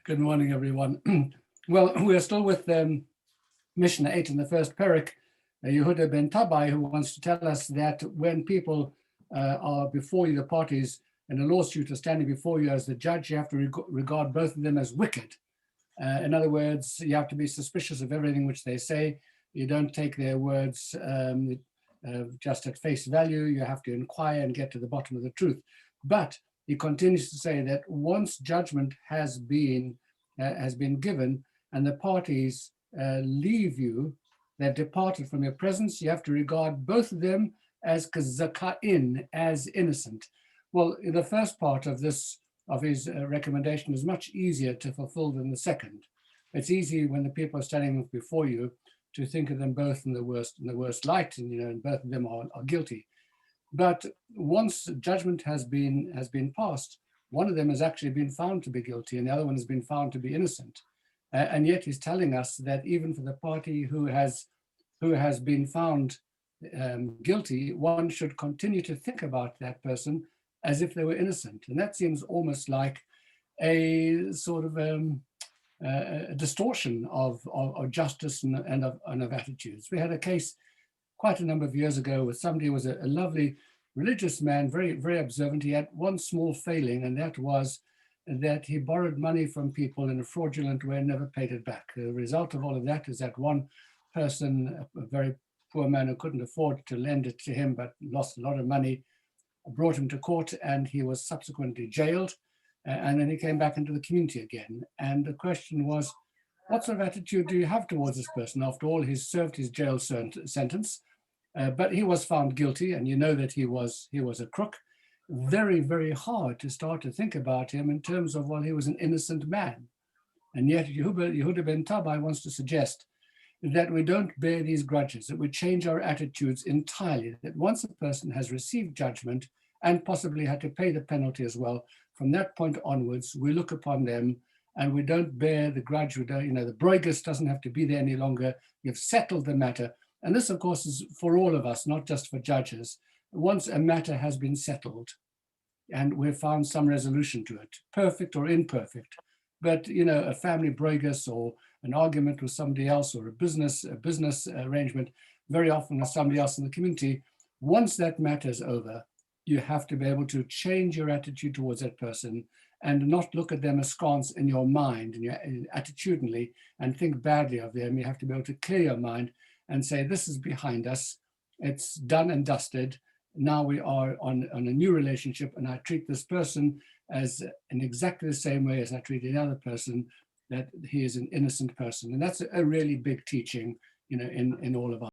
Good morning, everyone. Well, we're still with Mishnah 8 in the first parak, Yehuda ben Tabai, who wants to tell us that when people are before you, the parties in a lawsuit are standing before you as the judge, you have to regard both of them as wicked. In other words, you have to be suspicious of everything which they say. You don't take their words just at face value. You have to inquire and get to the bottom of the truth. But he continues to say that once judgment has been given and the parties leave you, they've departed from your presence, you have to regard both of them as kazakain, as innocent. Well, the first part of this, of his recommendation, is much easier to fulfill than the second. It's easy when the people are standing before you to think of them both in the worst light, and both of them are guilty. But once judgment has been passed, one of them has actually been found to be guilty and the other one has been found to be innocent. And yet he's telling us that even for the party who has been found guilty, one should continue to think about that person as if they were innocent. And that seems almost like a sort of a distortion of justice and of attitudes. We had a case quite a number of years ago with somebody who was a lovely religious man, very, very observant. He had one small failing, and that was that he borrowed money from people in a fraudulent way and never paid it back. The result of all of that is that one person, a very poor man who couldn't afford to lend it to him but lost a lot of money, brought him to court, and he was subsequently jailed. And then he came back into the community again. And the question was, what sort of attitude do you have towards this person? After all, he's served his jail sentence, but he was found guilty, and you know that he was a crook. Very, very hard to start to think about him in terms of, well, he was an innocent man. And yet Yehuda ben Tabai wants to suggest that we don't bear these grudges, that we change our attitudes entirely, that once a person has received judgment and possibly had to pay the penalty as well, from that point onwards, we look upon them and we don't bear the grudge. We don't, the broigus doesn't have to be there any longer. You've settled the matter. And this, of course, is for all of us, not just for judges. Once a matter has been settled and we've found some resolution to it, perfect or imperfect, but, a family broigus or an argument with somebody else or a business arrangement, very often with somebody else in the community, once that matter is over, you have to be able to change your attitude towards that person and not look at them askance in your mind and attitudinally and think badly of them. You have to be able to clear your mind and say, this is behind us. It's done and dusted. Now we are on a new relationship, and I treat this person as in exactly the same way as I treat any other person, that he is an innocent person. And that's a really big teaching, in all of us.